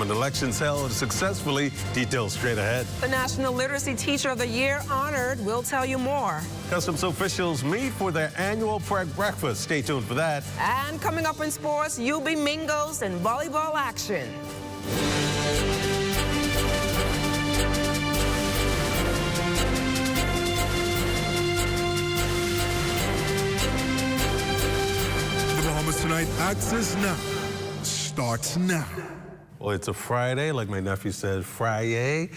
government elections held successfully. Details straight ahead. The National Literacy Teacher of the Year honored. We'll tell you more. Customs officials meet for their annual breakfast. Stay tuned for that. And coming up in sports, UB Mingos and volleyball action. The Bahamas Tonight Access Now starts now. Well, it's a Friday, like my nephew said, Friday.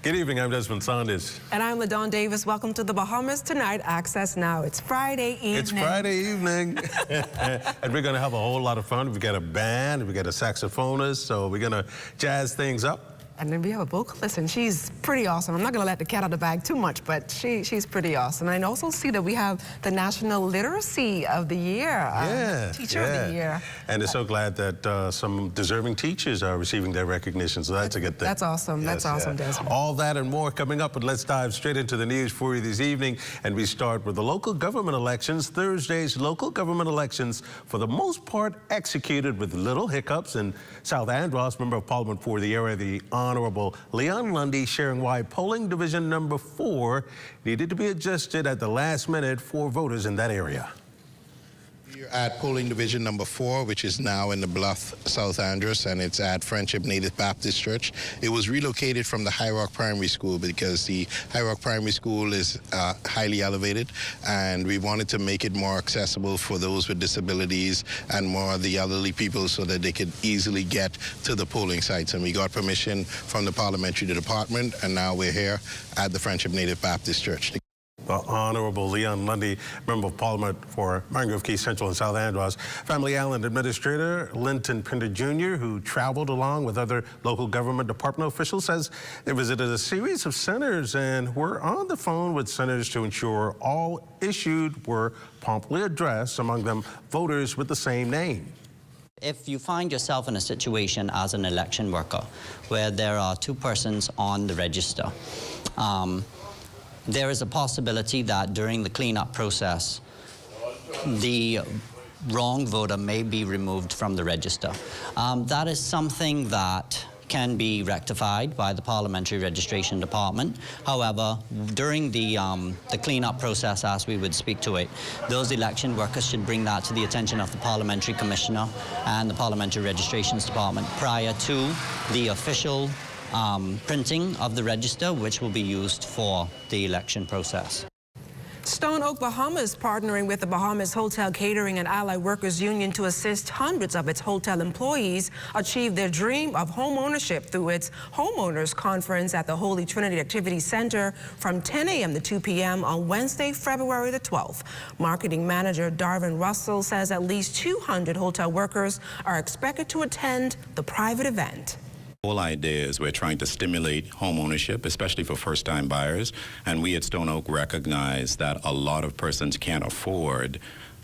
Good evening, I'm Desmond Saunders. And I'm LaDawn Davis. Welcome to the Bahamas Tonight Access Now. It's Friday evening. It's Friday evening. And we're going to have a whole lot of fun. We've got a band, we've got a saxophonist, so we're going to jazz things up. And then we have a vocalist, and she's pretty awesome. I'm not going to let the cat out of the bag too much, but she's pretty awesome. And I also see that we have the National Literacy of the Year, Teacher of the Year. And they're so glad that some deserving teachers are receiving their recognition, so that's a good thing. That's awesome. Yes, that's awesome, Desmond. All that and more coming up, but let's dive straight into the news for you this evening. And we start with the local government elections. Thursday's local government elections, for the most part, executed with little hiccups. And South Andros, Member of Parliament for the area, the Honorable Leon Lundy, sharing why polling division number 4 needed to be adjusted at the last minute for voters in that area. You're at polling division number 4, which is now in the Bluff, South Andros, and it's at Friendship Native Baptist Church. It was relocated from the High Rock Primary School because the High Rock Primary School is highly elevated, and we wanted to make it more accessible for those with disabilities and more of the elderly people so that they could easily get to the polling sites. And we got permission from the parliamentary department, and now we're here at the Friendship Native Baptist Church. The Honorable Leon Lundy, Member of Parliament for Mangrove Key Central and South Andros. Family Island Administrator Linton Pinder Jr., who traveled along with other local government department officials, says they visited a series of centers and were on the phone with centers to ensure all issued were promptly addressed, among them voters with the same name. If you find yourself in a situation as an election worker where there are 2 persons on the register, there is a possibility that during the cleanup process, the wrong voter may be removed from the register. That is something that can be rectified by the Parliamentary Registration Department. However, during the cleanup process, as we would speak to it, those election workers should bring that to the attention of the Parliamentary Commissioner and the Parliamentary Registrations Department prior to the official printing of the register, which will be used for the election process. Stone Oak Bahamas partnering with the Bahamas Hotel Catering and Allied Workers Union to assist hundreds of its hotel employees achieve their dream of home ownership through its Homeowners Conference at the Holy Trinity Activity Center from 10 a.m. to 2 p.m. on Wednesday, February the 12th. Marketing Manager Darvin Russell says at least 200 hotel workers are expected to attend the private event. The whole idea is we're trying to stimulate home ownership, especially for first-time buyers, and we at Stone Oak recognize that a lot of persons can't afford,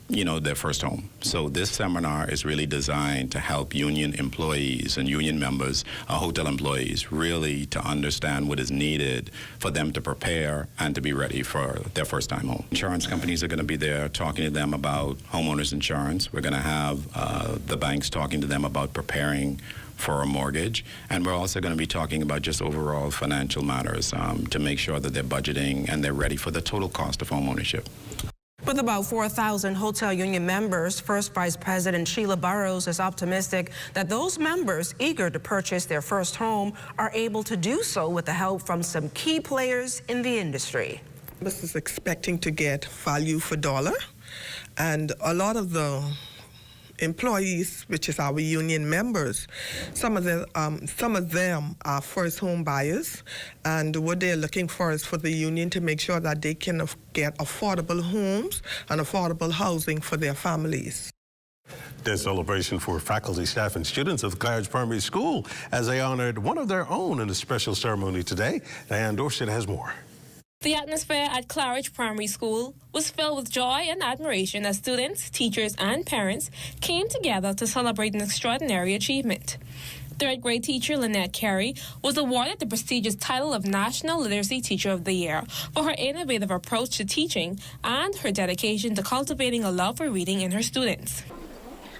their first home. So this seminar is really designed to help union employees and union members, hotel employees, really to understand what is needed for them to prepare and to be ready for their first-time home. Insurance companies are going to be there talking to them about homeowners insurance. We're going to have the banks talking to them about preparing for a mortgage, and we're also going to be talking about just overall financial matters to make sure that they're budgeting and they're ready for the total cost of home ownership. With about 4,000 hotel union members, First Vice President Sheila Burrows is optimistic that those members eager to purchase their first home are able to do so with the help from some key players in the industry. This is expecting to get value for dollar, and a lot of the employees, which is our union members, some of them are first home buyers, and what they're looking for is for the union to make sure that they can get affordable homes and affordable housing for their families. There's celebration for faculty, staff, and students of the Claridge Primary School as they honored one of their own in a special ceremony today. Diane Dorset has more. The atmosphere at Claridge Primary School was filled with joy and admiration as students, teachers, and parents came together to celebrate an extraordinary achievement. Third grade teacher Lynette Carey was awarded the prestigious title of National Literacy Teacher of the Year for her innovative approach to teaching and her dedication to cultivating a love for reading in her students.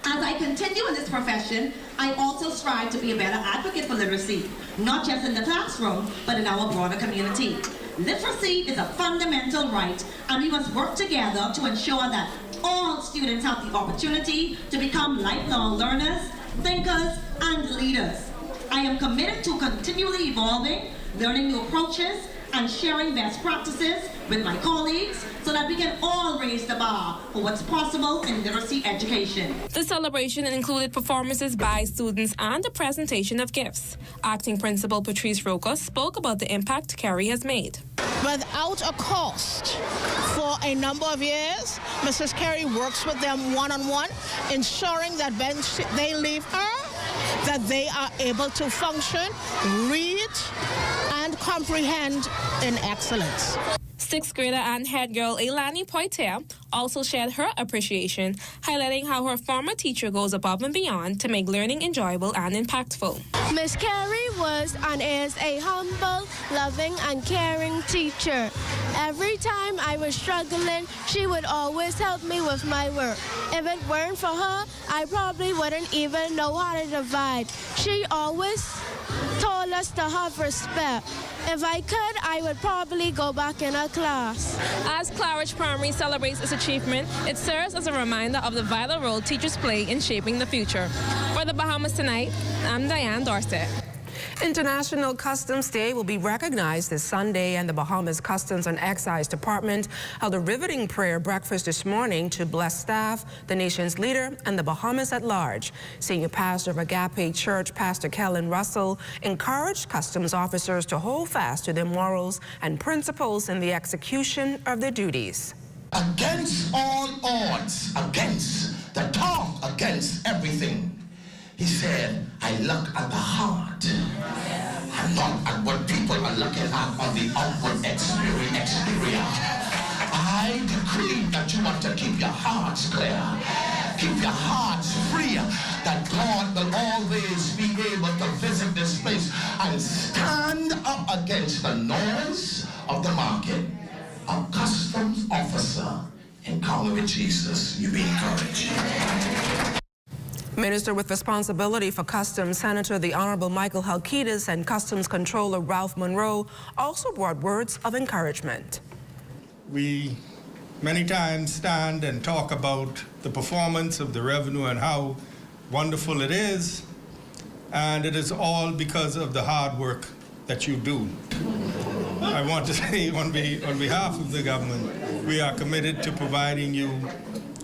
As I continue in this profession, I also strive to be a better advocate for literacy, not just in the classroom, but in our broader community. Literacy is a fundamental right, and we must work together to ensure that all students have the opportunity to become lifelong learners, thinkers, and leaders. I am committed to continually evolving, learning new approaches, and sharing best practices with my colleagues so that we can all raise the bar for what's possible in literacy education. The celebration included performances by students and the presentation of gifts. Acting Principal Patrice Roca spoke about the impact Carrie has made. Without a cost, for a number of years, Mrs. Carey works with them one-on-one, ensuring that when they leave her, that they are able to function, read, and comprehend in excellence. Sixth grader and head girl Elani Poitier also shared her appreciation, highlighting how her former teacher goes above and beyond to make learning enjoyable and impactful. Miss Carey was and is a humble, loving, and caring teacher. Every time I was struggling, she would always help me with my work. If it weren't for her, I probably wouldn't even know how to divide. She always told us to have respect. If I could, I would probably go back in a class. As Claridge Primary celebrates its achievement, it serves as a reminder of the vital role teachers play in shaping the future. For the Bahamas Tonight, I'm Diane Dorset. International Customs Day will be recognized this Sunday, and the Bahamas Customs and Excise Department held a riveting prayer breakfast this morning to bless staff, the nation's leader, and the Bahamas at large. Senior pastor of Agape Church, Pastor Kellen Russell, encouraged customs officers to hold fast to their morals and principles in the execution of their duties. Against all odds, against the talk, against everything, he said, I look at the heart and not at what people are looking at on the outward exterior. I decree that you want to keep your hearts clear, keep your hearts free, that God will always be able to visit this place and stand up against the noise of the market. A customs officer encounter with Jesus, you be encouraged. Minister with responsibility for Customs, Senator the Honorable Michael Halkitis, and Customs Controller Ralph Monroe also brought words of encouragement. We many times stand and talk about the performance of the revenue and how wonderful it is, and it is all because of the hard work that you do. I want to say on behalf of the government, we are committed to providing you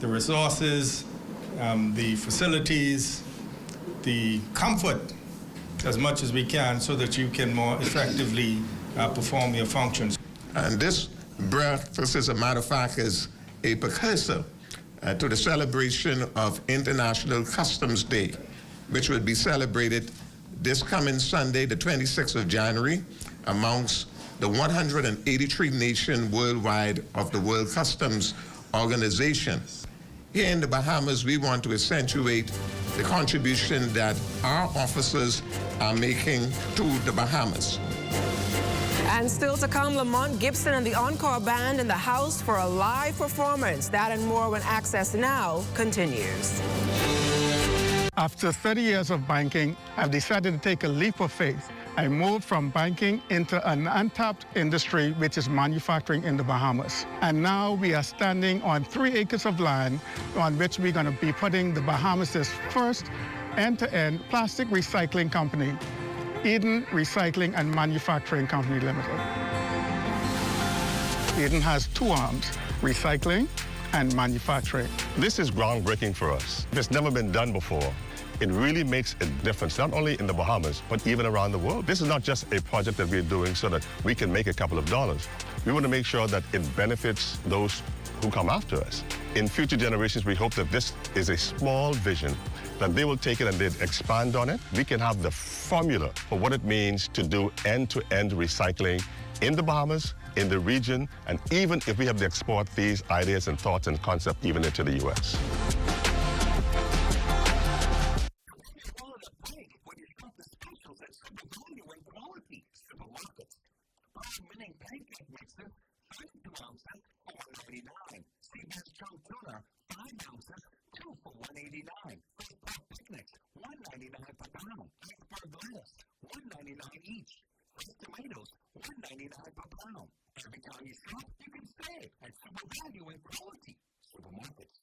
the resources, the facilities, the comfort as much as we can so that you can more effectively perform your functions. And this breakfast, as a matter of fact, is a precursor to the celebration of International Customs Day, which will be celebrated this coming Sunday, the 26th of January, amongst the 183 nations worldwide of the World Customs Organization. Here in the Bahamas, we want to accentuate the contribution that our officers are making to the Bahamas. And still to come, Lamont Gibson and the Encore Band in the house for a live performance. That and more when Access Now continues. After 30 years of banking, I've decided to take a leap of faith. I moved from banking into an untapped industry, which is manufacturing in the Bahamas. And now we are standing on 3 acres of land on which we're going to be putting the Bahamas' first end-to-end plastic recycling company, Eden Recycling and Manufacturing Company Limited. Eden has 2 arms, recycling and manufacturing. This is groundbreaking for us. It's never been done before. It really makes a difference, not only in the Bahamas, but even around the world. This is not just a project that we're doing so that we can make a couple of dollars. We want to make sure that it benefits those who come after us. In future generations, we hope that this is a small vision, that they will take it and they'll expand on it. We can have the formula for what it means to do end-to-end recycling in the Bahamas, in the region, and even if we have to export these ideas and thoughts and concepts even into the U.S. $5 for $189. Picnics, $199. per pound. Every time you shop, you can save at super value and quality supermarkets.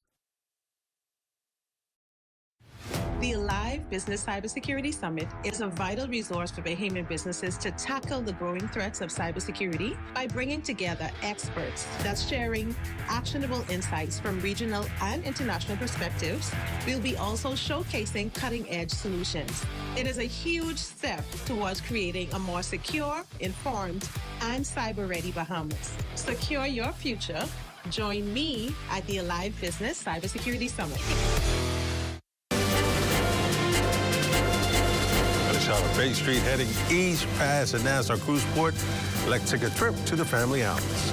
The Alive Business Cybersecurity Summit is a vital resource for Bahamian businesses to tackle the growing threats of cybersecurity by bringing together experts that's sharing actionable insights from regional and international perspectives. We'll be also showcasing cutting-edge solutions. It is a huge step towards creating a more secure, informed, and cyber-ready Bahamas. Secure your future. Join me at the Alive Business Cybersecurity Summit. Out of Bay Street, heading east past the Nassau Cruise Port. Let's take a trip to the Family Islands.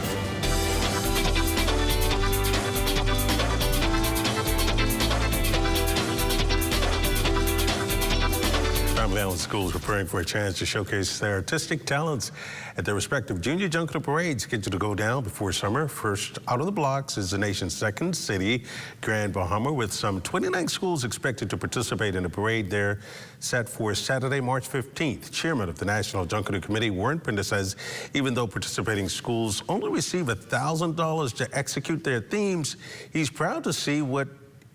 Family Island schools preparing for a chance to showcase their artistic talents at their respective junior junket parades scheduled to go down before summer. First out of the blocks is the nation's second city, Grand Bahama, with some 29 schools expected to participate in the parade there set for Saturday, March 15th. Chairman of the National Junket Committee, Warren Pender, says even though participating schools only receive $1,000 to execute their themes, he's proud to see what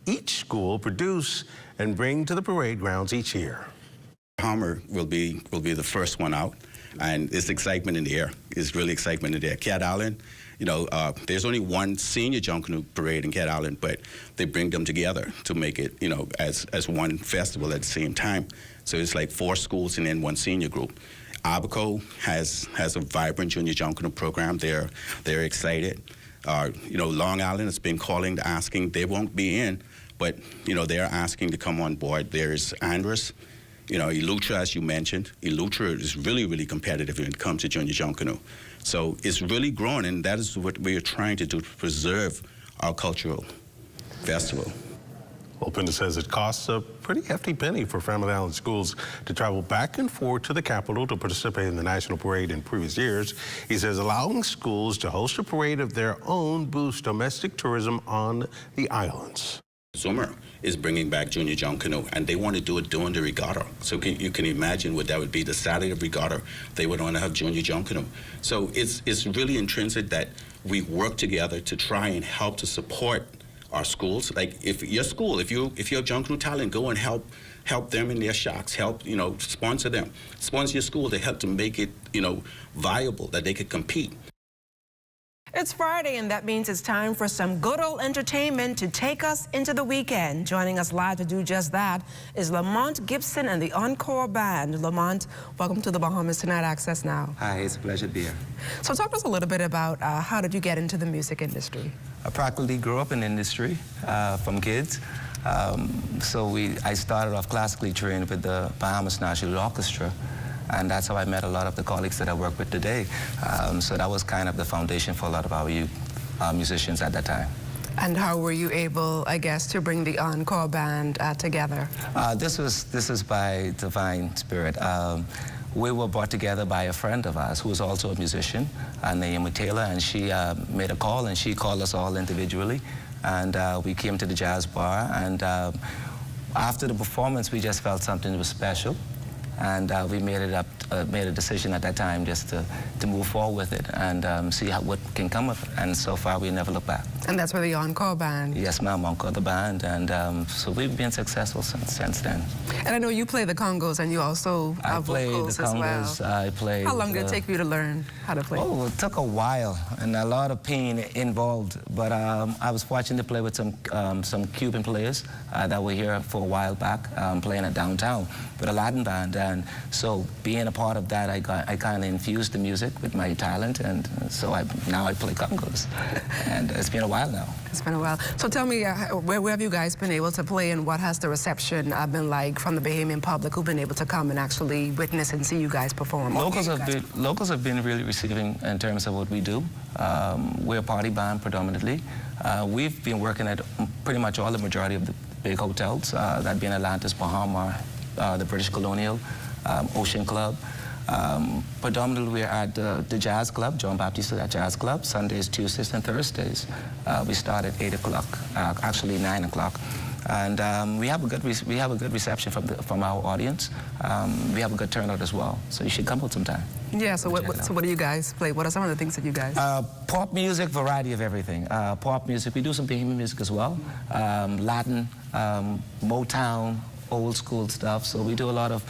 each school produce and bring to the parade grounds each year. Homer will be the first one out, and it's excitement in the air. It's really excitement in the air. Cat Island, you know, there's only one senior junket parade in Cat Island, but they bring them together to make it, you know, as one festival at the same time. So it's like 4 schools and then one senior group. Abaco has a vibrant junior junket program. They're excited. You know, Long Island has been calling, asking. They won't be in, but you know, they're asking to come on board. There's Andrus. You know, Elutra, as you mentioned, Elutra is really, really competitive when it comes to junior junket. So it's really growing, and that is what we are trying to do to preserve our cultural festival. Well, Pender says it costs a pretty hefty penny for Family Island schools to travel back and forth to the capital to participate in the national parade in previous years. He says allowing schools to host a parade of their own boosts domestic tourism on the islands. Zoomer is bringing back junior junket, and they want to do it during the regatta. So you can imagine what that would be. The Saturday of regatta, they would want to have junior junket. So it's really intrinsic that we work together to try and help to support our schools. Like if your school, if you're a junket talent, go and help them in their shocks. Help, you know, sponsor them. Sponsor your school to help to make it, you know, viable, that they could compete. It's Friday, and that means it's time for some good old entertainment to take us into the weekend. Joining us live to do just that is Lamont Gibson and the Encore Band. Lamont, welcome to the Bahamas Tonight Access Now. Hi, it's a pleasure to be here. So talk to us a little bit about how did you get into the music industry? I practically grew up in the industry from kids. I started off classically trained with the Bahamas National Orchestra. And that's how I met a lot of the colleagues that I work with today. So that was kind of the foundation for a lot of our youth musicians at that time. And how were you able, I guess, to bring the Encore Band together? This is by divine spirit. We were brought together by a friend of ours who was also a musician, named Taylor, and she made a call, and she called us all individually. And we came to the jazz bar, and after the performance, we just felt something was special. And we made a decision at that time just to move forward with it and see what can come of it. And so far, we never look back. And that's for the Encore Band? Yes, ma'am, Encore the band. And so we've been successful since then. And I know you play the congos, and you also have vocals as well. I played. How long did it take you to learn how to play? Oh, it took a while and a lot of pain involved. But I was fortunate to play with some Cuban players that were here for a while back, playing at downtown with a Latin band. And so being a part of that, I kind of infused the music with my talent, and so now I play congos. And it's been a while now. It's been a while. So tell me, where have you guys been able to play, and what has the reception been like from the Bahamian public who've been able to come and actually witness and see you guys perform? Locals have been really receiving in terms of what we do. We're a party band predominantly. We've been working at pretty much all the majority of the big hotels, that being Atlantis, Bahamas, the British Colonial, Ocean Club. Predominantly, we're at the Jazz Club, John Baptiste Jazz Club, Sundays, Tuesdays, and Thursdays. We start at 8 o'clock, actually 9 o'clock. And we have a good reception from our audience. We have a good turnout as well. So you should come out sometime. Yeah, so what do you guys play? What are some of the things that you guys pop music, variety of everything. Pop music, we do some Bahamian music as well. Latin, Motown, old school stuff. So we do a lot of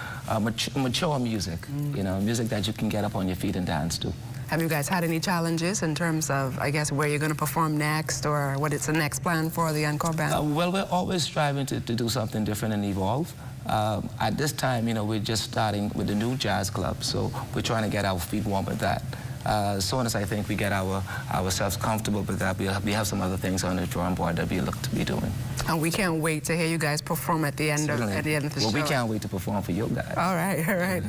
mature music, you know, music that you can get up on your feet and dance to. Have you guys had any challenges in terms of, I guess, where you're going to perform next, or what is the next plan for the Encore Band? Well, we're always striving to do something different and evolve. At this time, you know, we're just starting with the new jazz club, so we're trying to get our feet warm with that. As soon as I think we get ourselves comfortable with that, we have some other things on the drawing board that we look to be doing. And we can't wait to hear you guys perform at the end of the show. Well, we can't wait to perform for you guys. All right, all right.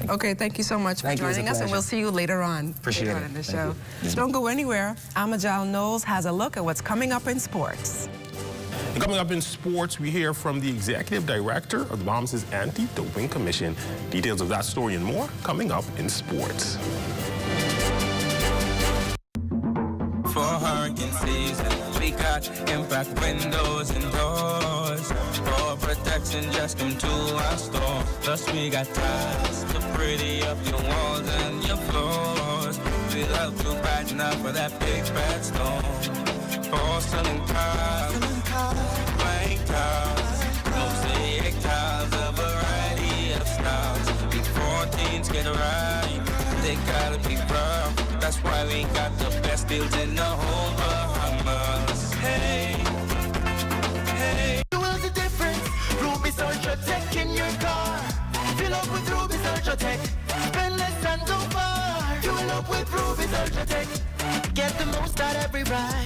Okay, thank you so much for joining us, and we'll see you later on. Appreciate it. In the show. Don't go anywhere. Amajal Knowles has a look at what's coming up in sports. And coming up in sports, we hear from the Executive Director of the Bahamas Anti-Doping Commission. Details of that story and more coming up in sports. For hurricane season, we got impact windows and doors. For protection, just come to our store. Plus we got tiles to pretty up your walls and your floors. We love to brighten up for that big bad storm. For selling tiles, blank tiles, mosaic tiles, a variety of styles. Before things get right, they gotta be rough. That's why we got the best deals in the whole Bahamas. Hey, hey. Fuel the difference. Ruby's Ultra Tech in your car. Fill up with Ruby's Ultra Tech. Spend less and go far. Fuel up with Ruby's Ultra Tech. Get the most out every ride.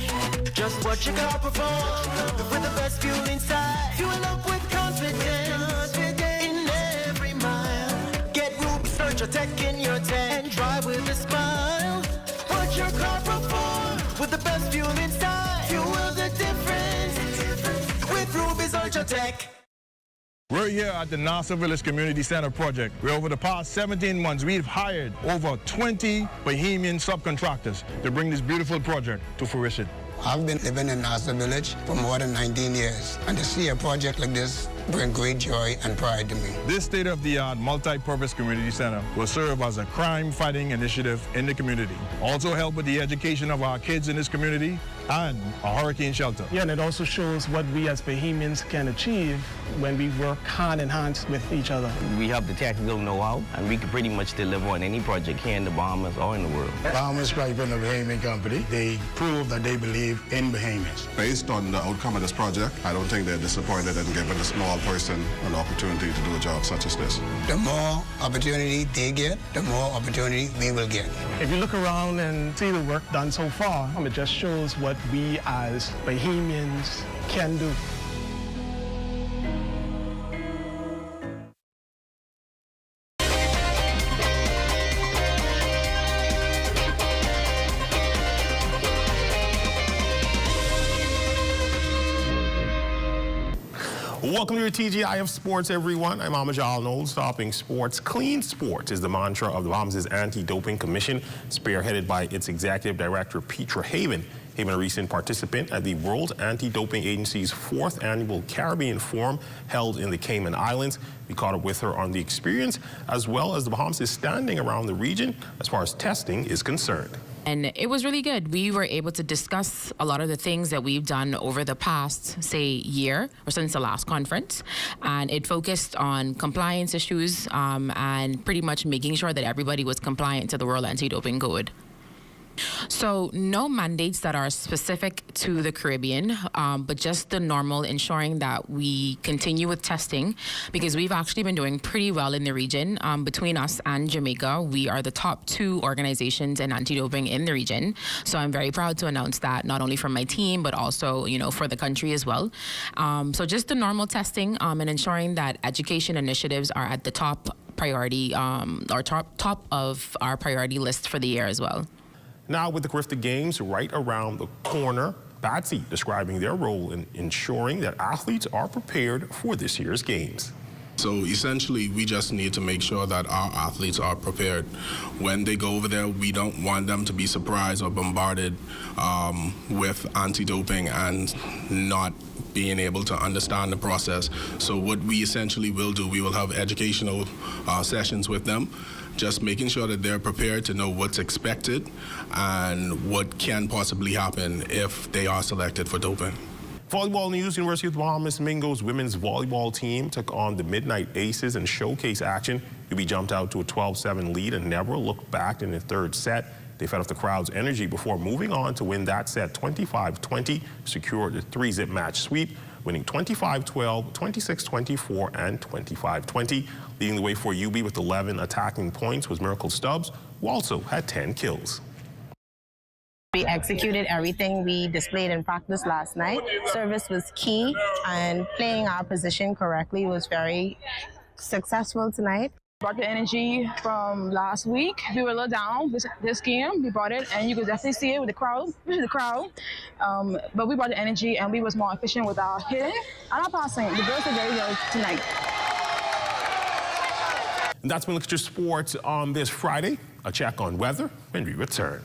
Just watch your car perform with the best fuel inside. Fuel up with confidence in every mile. Get Ruby's Ultra Tech in your tank and drive with a smile. Watch your car perform with the best fuel inside. Fuel the difference with Ruby's Ultra Tech. We're here at the Nassau Village Community Center project, where over the past 17 months, we've hired over 20 Bahamian subcontractors to bring this beautiful project to fruition. I've been living in Nassau Village for more than 19 years, and to see a project like this bring great joy and pride to me. This state-of-the-art multi-purpose community center will serve as a crime-fighting initiative in the community. Also help with the education of our kids in this community and a hurricane shelter. Yeah, and it also shows what we as Bahamians can achieve when we work hand in hand with each other. We have the technical know-how, and we can pretty much deliver on any project here in the Bahamas or in the world. Bahamas Stripe and the Bahamian Company, they prove that they believe in Bahamians. Based on the outcome of this project, I don't think they're disappointed in giving a small person an opportunity to do a job such as this. The more opportunity they get, the more opportunity we will get. If you look around and see the work done so far, it just shows what we as Bahamians can do. Welcome to your TGI of Sports, everyone. I'm Amajal Knowles. Stopping sports, clean sports is the mantra of the Bahamas Anti-Doping Commission, spearheaded by its Executive Director, Petra Haven. Haven, a recent participant at the World Anti-Doping Agency's 4th Annual Caribbean Forum held in the Cayman Islands. We caught up with her on the experience, as well as the Bahamas' standing around the region as far as testing is concerned. And it was really good. We were able to discuss a lot of the things that we've done over the past, say, year or since the last conference. And it focused on compliance issues and pretty much making sure that everybody was compliant to the World Anti-Doping Code. So no mandates that are specific to the Caribbean, but just the normal, ensuring that we continue with testing, because we've actually been doing pretty well in the region. Between us and Jamaica, we are the top 2 organizations in anti-doping in the region. So I'm very proud to announce that, not only from my team, but also, you know, for the country as well. So just the normal testing and ensuring that education initiatives are at the top priority, or top of our priority list for the year as well. Now, with the Carifta Games right around the corner, Batsy describing their role in ensuring that athletes are prepared for this year's games. So essentially, we just need to make sure that our athletes are prepared. When they go over there, we don't want them to be surprised or bombarded with anti-doping and not being able to understand the process. So what we essentially will do, we will have educational sessions with them, just making sure that they're prepared to know what's expected and what can possibly happen if they are selected for doping. Volleyball news, University of the Bahamas Mingo's women's volleyball team took on the Midnight Aces in showcase action. UB jumped out to a 12-7 lead and never looked back in the third set. They fed off the crowd's energy before moving on to win that set 25-20, secured the 3-zip match sweep, winning 25-12, 26-24, and 25-20. Leading the way for UB with 11 attacking points was Miracle Stubbs, who also had 10 kills. We executed everything we displayed in practice last night. Service was key, and playing our position correctly was very successful tonight. Brought the energy from last week. We were a little down this game. We brought it, and you could definitely see it with the crowd, especially the crowd. But we brought the energy, and we was more efficient with our hitting and our passing. The girls did very well tonight. And that's been Look at Your Sports on this Friday. A check on weather when we return.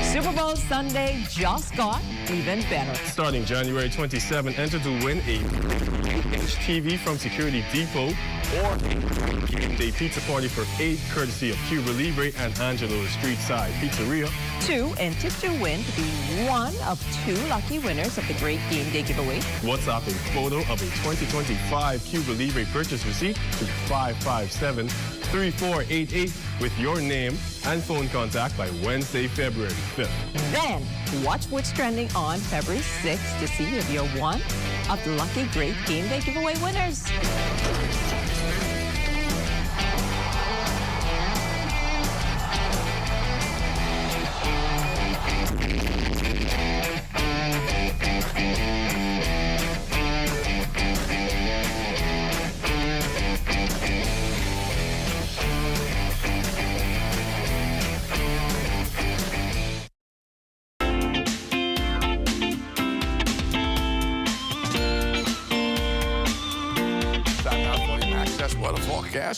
Super Bowl Sunday just got even better. Starting January 27, enter to win a 3-inch TV from Security Depot or a Game Day pizza party for 8 courtesy of Cuba Libre and Angelo's Street Side Pizzeria. 2, enter to win to be one of 2 lucky winners of the Great Game Day giveaway. WhatsApp a photo of a 2025 Cuba Libre purchase receipt to 557-3488 with your name and phone contact by Wednesday, February 5th. Then, watch what's trending on February 6th to see if you're one of the lucky Great Game Day giveaway winners.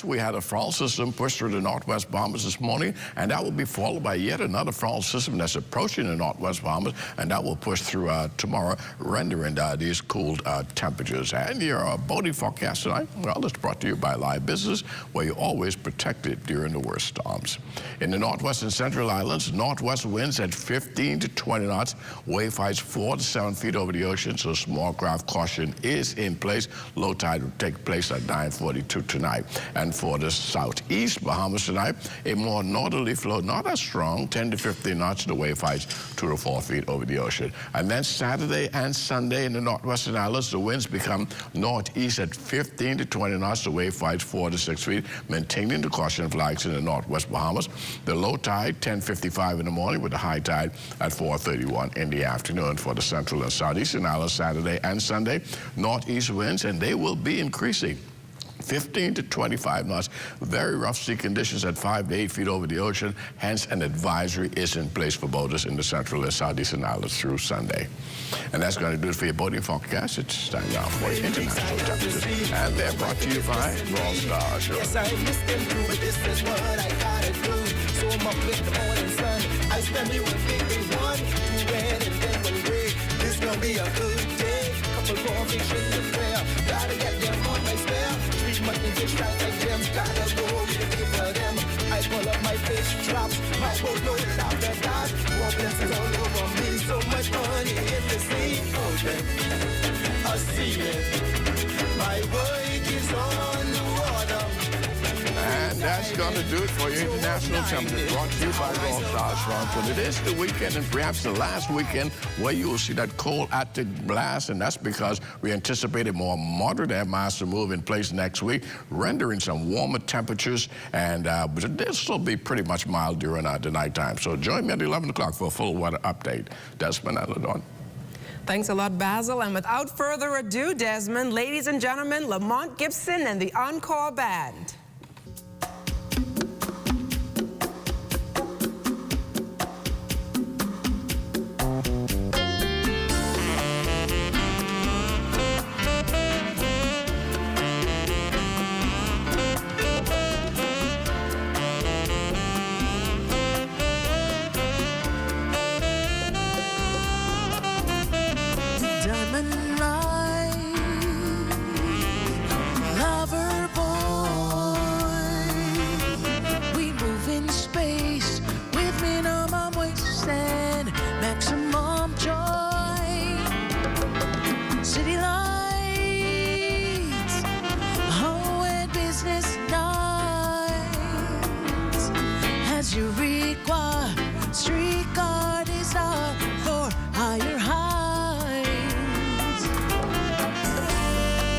We had a frontal system push through the northwest Bahamas this morning, and that will be followed by yet another frontal system that's approaching the northwest Bahamas, and that will push through tomorrow, rendering these cooled temperatures. And your boating forecast tonight, well, it's brought to you by Live Business, where you're always protected during the worst storms. In the northwest and central islands, northwest winds at 15 to 20 knots, wave heights 4 to 7 feet over the ocean, so small craft caution is in place. Low tide will take place at 9:42 tonight. And for the southeast Bahamas tonight, a more northerly flow, not as strong, 10 to 15 knots, the wave heights 2 to 4 feet over the ocean. And then Saturday and Sunday in the northwestern islands, the winds become northeast at 15 to 20 knots, the wave heights 4 to 6 feet, maintaining the caution flags in the northwest Bahamas. The low tide, 10:55 in the morning, with the high tide at 4:31 in the afternoon. For the central and southeastern islands, Saturday and Sunday, northeast winds, and they will be increasing. 15 to 25 knots, very rough sea conditions at 5 to 8 feet over the ocean. Hence, an advisory is in place for boaters in the central and southeastern islands through Sunday. And that's going to do it for your boating forecast. It's time now for international temperatures. And they're brought to you by All Star Show. Yes, I missed them through, but this is what I gotta do. So I'm up with the morning sun. I spend me with baby one, 2 red and then 1 gray. This gonna be a good day. Couple more fish in the fair. Gotta get them on my spare. Money fish right like gems, gotta go with it for them. I pull up my fish traps, my boat loaded after that. More blessings all over me, so much money in the sea. Ocean, a ceiling, my work is on the water. And that's going to do it for your international temperature, brought to you by All Star Strong. It is the weekend, and perhaps the last weekend where you will see that cold Arctic blast, and that's because we anticipate a more moderate air mass to move in place next week, rendering some warmer temperatures, and but they'll still be pretty much mild during the nighttime. So join me at 11 o'clock for a full weather update. Desmond and LaDawn. Thanks a lot, Basil. And without further ado, Desmond, ladies and gentlemen, Lamont Gibson and the Encore Band. city lights, home and business nights. As Eureka, streetcar desire for higher heights.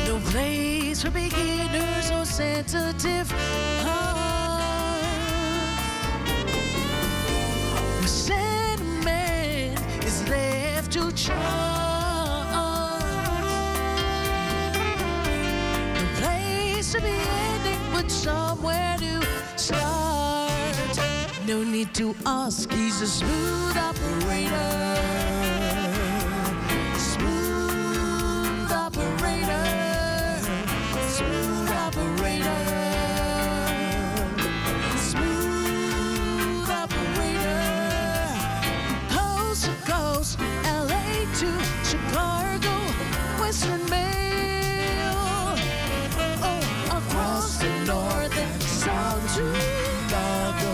No place for beginners or sensitive hearts. Where sentiment is left to chance. No place to be ending, but somewhere to start. No need to ask, he's a smooth operator. Smooth operator. Smooth operator. Smooth operator. Coast to coast, LA to Chicago, Western Mail. Oh, across the north and south to Chicago.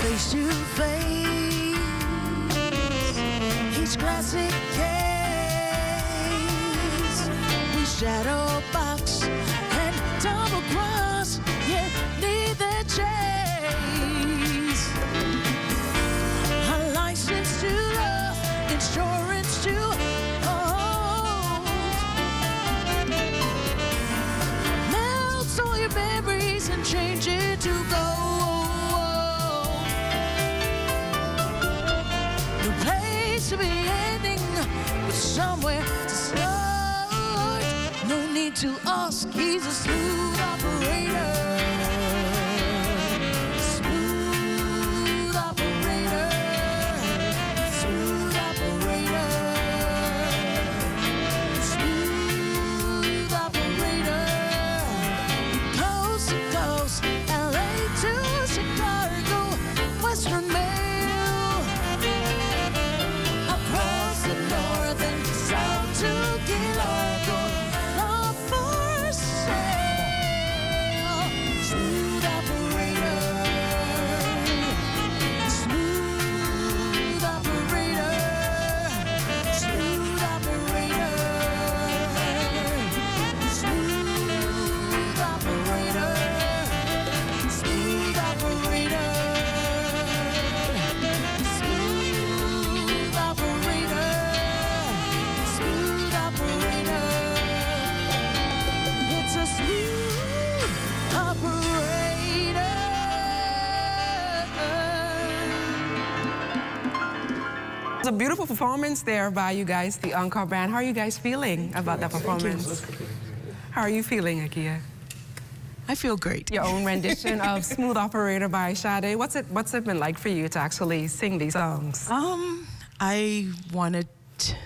Face to face, each classic case. We shadow box and double cross, yet neither chase. A license to love, insurance to hold. Melts all your memories and change it to gold. To be ending, but somewhere to start. No need to ask, he's a smooth operator. Smooth operator. Smooth operator. Smooth operator. Coast to coast, LA to Chicago, Western Mail. To Gillargo, love for sale. Smooth operator. Smooth operator. Smooth operator. Smooth operator. Smooth operator. Smooth operator. It's a smooth operator. It's a beautiful performance there by you guys, the Encore Band. How are you guys feeling about that performance? How are you feeling, Akia? I feel great. Your own rendition of Smooth Operator by Sade. What's it been like for you to actually sing these songs? I wanted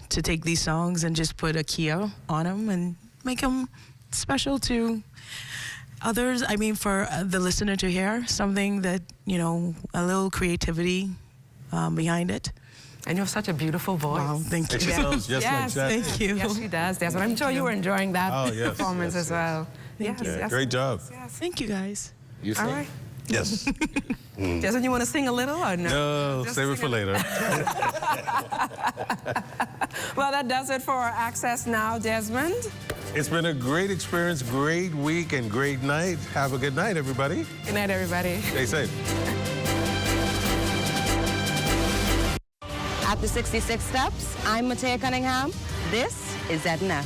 to take these songs and just put a Kia on them and make them special to others. I mean, for the listener to hear something that, you know, a little creativity behind it. And you have such a beautiful voice. Wow, thank you. She sounds just like that. Thank you. Yes, she does. Yes, and I'm sure you were enjoying that performance as well. Thank you. Yes. Great job. Yes. Thank you, guys. You sing? All right. Yes. Jason, you want to sing a little or no? No, Just save it for later. Well, that does it for our Access Now, Desmond. It's been a great experience, great week, and great night. Have a good night, everybody. Good night, everybody. Stay safe. After 66 steps, I'm Matea Cunningham. This is ZNS.